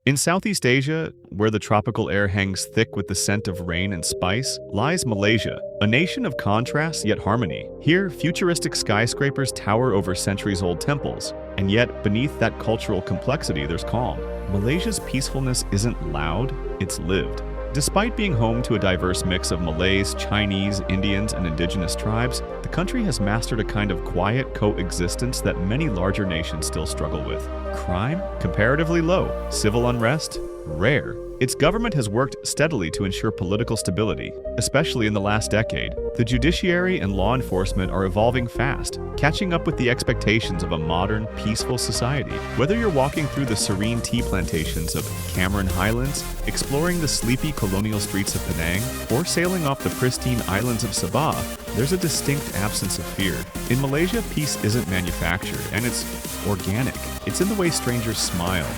In Southeast Asia, where the tropical air hangs thick with the scent of rain and spice, lies Malaysia, a nation of contrast yet harmony. Here, futuristic skyscrapers tower over centuries-old temples, and yet beneath that cultural complexity there's calm. Malaysia's peacefulness isn't loud, it's lived. Despite being home to a diverse mix of Malays, Chinese, Indians, and indigenous tribes, the country has mastered a kind of quiet coexistence that many larger nations still struggle with. Crime? Comparatively low. Civil unrest? Rare. Its government has worked steadily to ensure political stability, especially in the last decade. The judiciary and law enforcement are evolving fast, catching up with the expectations of a modern, peaceful society. Whether you're walking through the serene tea plantations of Cameron Highlands, exploring the sleepy colonial streets of Penang, or sailing off the pristine islands of Sabah, there's a distinct absence of fear. In Malaysia, peace isn't manufactured, and it's organic. It's in the way strangers smile,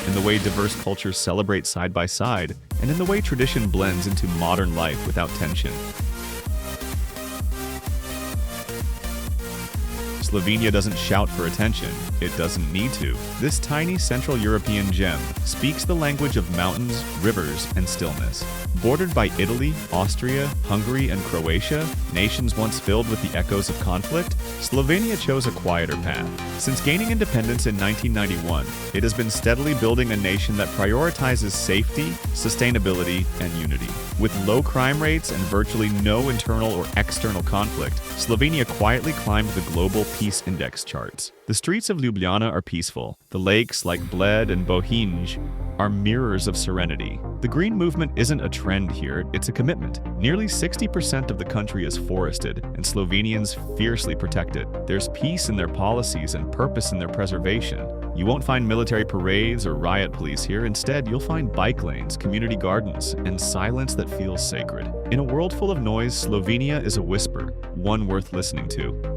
in the way diverse cultures celebrate side by side, and in the way tradition blends into modern life without tension. Slovenia doesn't shout for attention. It doesn't need to. This tiny Central European gem speaks the language of mountains, rivers, and stillness. Bordered by Italy, Austria, Hungary, and Croatia, nations once filled with the echoes of conflict, Slovenia chose a quieter path. Since gaining independence in 1991, it has been steadily building a nation that prioritizes safety, sustainability, and unity. With low crime rates and virtually no internal or external conflict, Slovenia quietly climbed the global peace index charts. The streets of Ljubljana are peaceful. The lakes, like Bled and Bohinj, are mirrors of serenity. The green movement isn't a trend here, it's a commitment. Nearly 60% of the country is forested, and Slovenians fiercely protect it. There's peace in their policies and purpose in their preservation. You won't find military parades or riot police here. Instead, you'll find bike lanes, community gardens, and silence that feels sacred. In a world full of noise, Slovenia is a whisper, one worth listening to.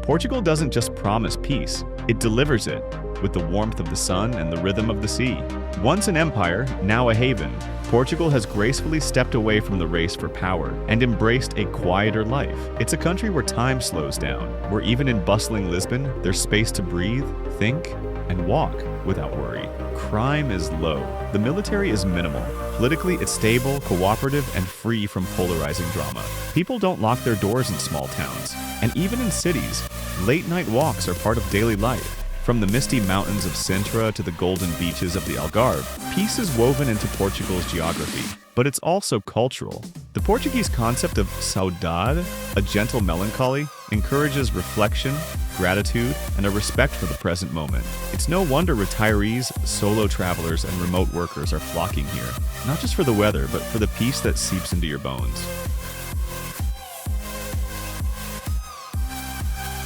Portugal doesn't just promise peace, it delivers it, with the warmth of the sun and the rhythm of the sea. Once an empire, now a haven, Portugal has gracefully stepped away from the race for power and embraced a quieter life. It's a country where time slows down, where even in bustling Lisbon, there's space to breathe, think, and walk without worry. Crime is low. The military is minimal. Politically, it's stable, cooperative, and free from polarizing drama. People don't lock their doors in small towns. And even in cities, late-night walks are part of daily life. From the misty mountains of Sintra to the golden beaches of the Algarve, peace is woven into Portugal's geography. But it's also cultural. The Portuguese concept of saudade, a gentle melancholy, encourages reflection, gratitude, and a respect for the present moment. It's no wonder retirees, solo travelers, and remote workers are flocking here, not just for the weather, but for the peace that seeps into your bones.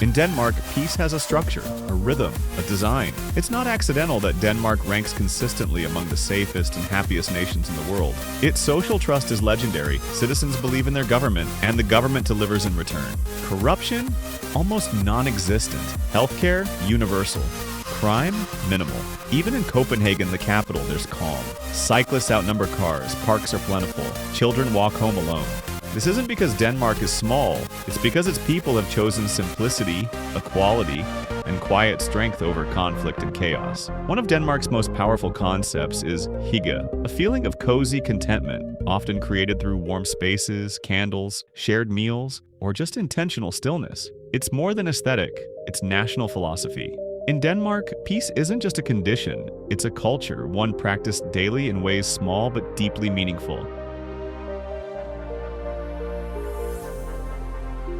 In Denmark, peace has a structure, a rhythm, a design. It's not accidental that Denmark ranks consistently among the safest and happiest nations in the world. Its social trust is legendary. Citizens believe in their government, and the government delivers in return. Corruption? Almost non-existent. Healthcare? Universal. Crime? Minimal. Even in Copenhagen, the capital, there's calm. Cyclists outnumber cars, parks are plentiful, children walk home alone. This isn't because Denmark is small, it's because its people have chosen simplicity, equality, and quiet strength over conflict and chaos. One of Denmark's most powerful concepts is hygge, a feeling of cozy contentment, often created through warm spaces, candles, shared meals, or just intentional stillness. It's more than aesthetic, it's national philosophy. In Denmark, peace isn't just a condition, it's a culture, one practiced daily in ways small but deeply meaningful.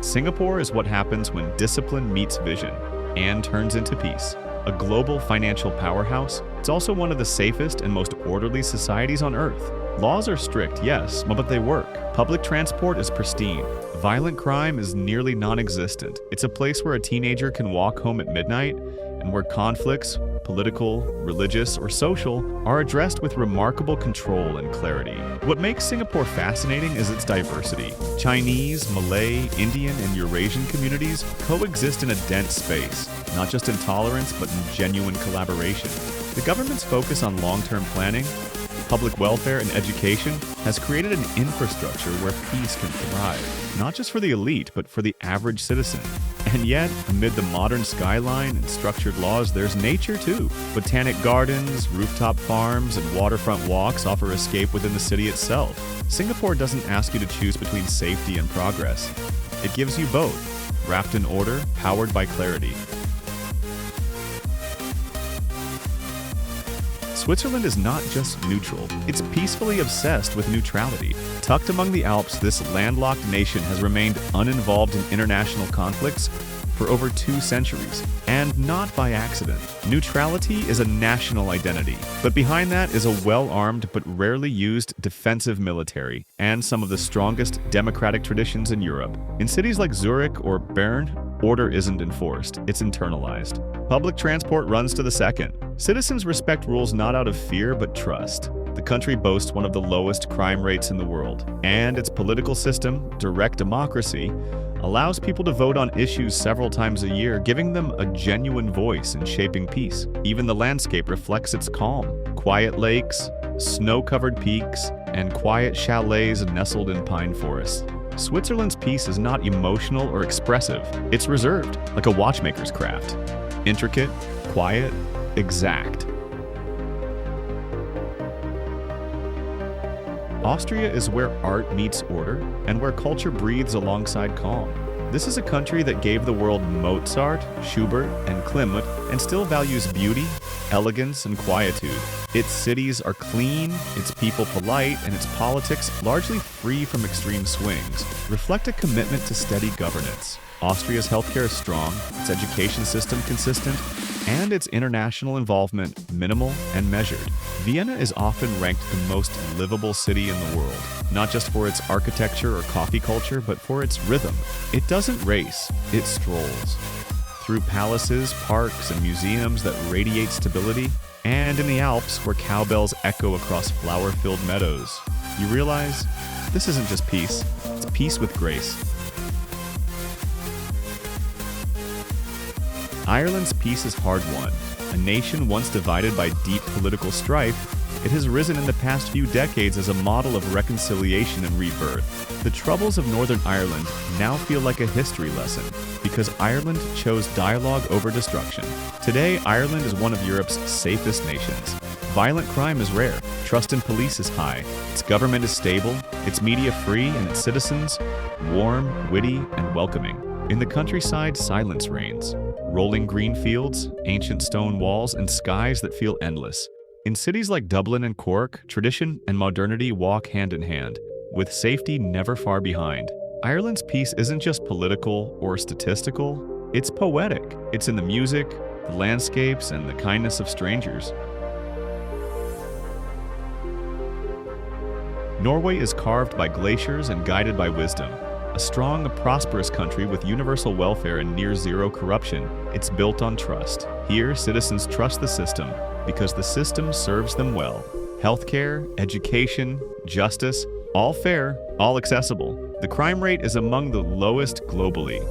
Singapore is what happens when discipline meets vision and turns into peace. A global financial powerhouse, it's also one of the safest and most orderly societies on Earth. Laws are strict, yes, but they work. Public transport is pristine. Violent crime is nearly non-existent. It's a place where a teenager can walk home at midnight and where conflicts, political, religious, or social, are addressed with remarkable control and clarity. What makes Singapore fascinating is its diversity. Chinese, Malay, Indian, and Eurasian communities coexist in a dense space, not just in tolerance, but in genuine collaboration. The government's focus on long-term planning, public welfare, and education has created an infrastructure where peace can thrive, not just for the elite, but for the average citizen. And yet, amid the modern skyline and structured laws, there's nature too. Botanic gardens, rooftop farms, and waterfront walks offer escape within the city itself. Singapore doesn't ask you to choose between safety and progress. It gives you both, wrapped in order, powered by clarity. Switzerland is not just neutral, it's peacefully obsessed with neutrality. Tucked among the Alps, this landlocked nation has remained uninvolved in international conflicts for over 2 centuries, and not by accident. Neutrality is a national identity, but behind that is a well-armed but rarely used defensive military, and some of the strongest democratic traditions in Europe. In cities like Zurich or Bern, order isn't enforced, it's internalized. Public transport runs to the second. Citizens respect rules not out of fear but trust. The country boasts one of the lowest crime rates in the world, and its political system, direct democracy, allows people to vote on issues several times a year, giving them a genuine voice in shaping peace. Even the landscape reflects its calm. Quiet lakes, snow-covered peaks, and quiet chalets nestled in pine forests. Switzerland's peace is not emotional or expressive. It's reserved, like a watchmaker's craft. Intricate, quiet, exact. Austria is where art meets order and where culture breathes alongside calm. This is a country that gave the world Mozart, Schubert, and Klimt and still values beauty, elegance, and quietude. Its cities are clean, its people polite, and its politics largely free from extreme swings, reflect a commitment to steady governance. Austria's healthcare is strong, its education system consistent, and its international involvement minimal and measured. Vienna is often ranked the most livable city in the world, not just for its architecture or coffee culture, but for its rhythm. It doesn't race, it strolls. Through palaces, parks, and museums that radiate stability, and in the Alps where cowbells echo across flower-filled meadows, you realize this isn't just peace, it's peace with grace. Ireland's peace is hard-won. A nation once divided by deep political strife, it has risen in the past few decades as a model of reconciliation and rebirth. The troubles of Northern Ireland now feel like a history lesson because Ireland chose dialogue over destruction. Today, Ireland is one of Europe's safest nations. Violent crime is rare, trust in police is high, its government is stable, its media free, and its citizens warm, witty, and welcoming. In the countryside, silence reigns. Rolling green fields, ancient stone walls, and skies that feel endless. In cities like Dublin and Cork, tradition and modernity walk hand in hand, with safety never far behind. Ireland's peace isn't just political or statistical, it's poetic. It's in the music, the landscapes, and the kindness of strangers. Norway is carved by glaciers and guided by wisdom. A strong, prosperous country with universal welfare and near-zero corruption, it's built on trust. Here, citizens trust the system because the system serves them well. Healthcare, education, justice, all fair, all accessible. The crime rate is among the lowest globally.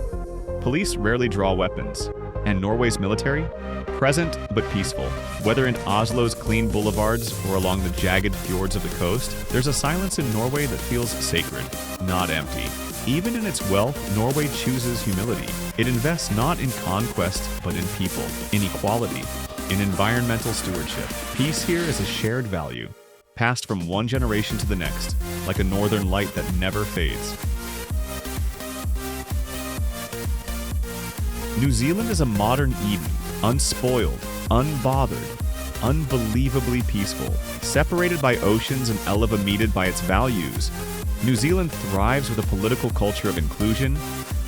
Police rarely draw weapons. And Norway's military? Present but peaceful. Whether in Oslo's clean boulevards or along the jagged fjords of the coast, there's a silence in Norway that feels sacred, not empty. Even in its wealth, Norway chooses humility. It invests not in conquest, but in people, in equality, in environmental stewardship. Peace here is a shared value, passed from one generation to the next, like a northern light that never fades. New Zealand is a modern Eden, unspoiled, unbothered, unbelievably peaceful, separated by oceans and elevated by its values. New Zealand thrives with a political culture of inclusion,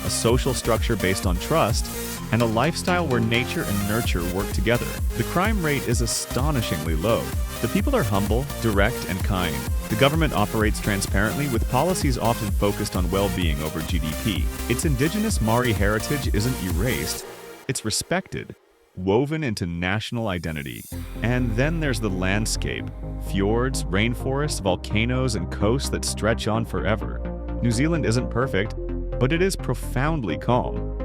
a social structure based on trust, and a lifestyle where nature and nurture work together. The crime rate is astonishingly low. The people are humble, direct, and kind. The government operates transparently, with policies often focused on well-being over GDP. Its indigenous Maori heritage isn't erased, it's respected, woven into national identity. And then there's the landscape. Fjords, rainforests, volcanoes, and coasts that stretch on forever. New Zealand isn't perfect, but it is profoundly calm.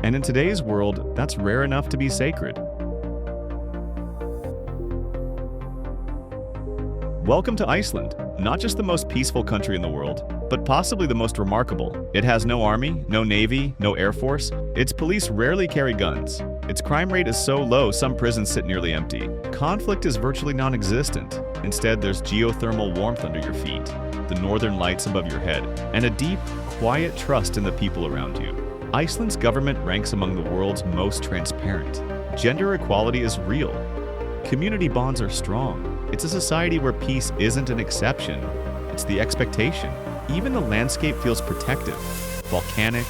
And in today's world, that's rare enough to be sacred. Welcome to Iceland, not just the most peaceful country in the world, but but possibly the most remarkable. It has no army, no navy, no air force. Its police rarely carry guns. Its crime rate is so low, some prisons sit nearly empty. Conflict is virtually non-existent. Instead, there's geothermal warmth under your feet, the northern lights above your head, and a deep, quiet trust in the people around you. Iceland's government ranks among the world's most transparent. Gender equality is real. Community bonds are strong. It's a society where peace isn't an exception, it's the expectation. Even the landscape feels protective, volcanic,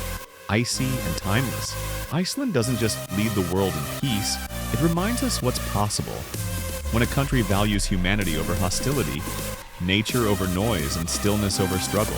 icy, and timeless. Iceland doesn't just lead the world in peace, it reminds us what's possible. When a country values humanity over hostility, nature over noise, and stillness over struggle.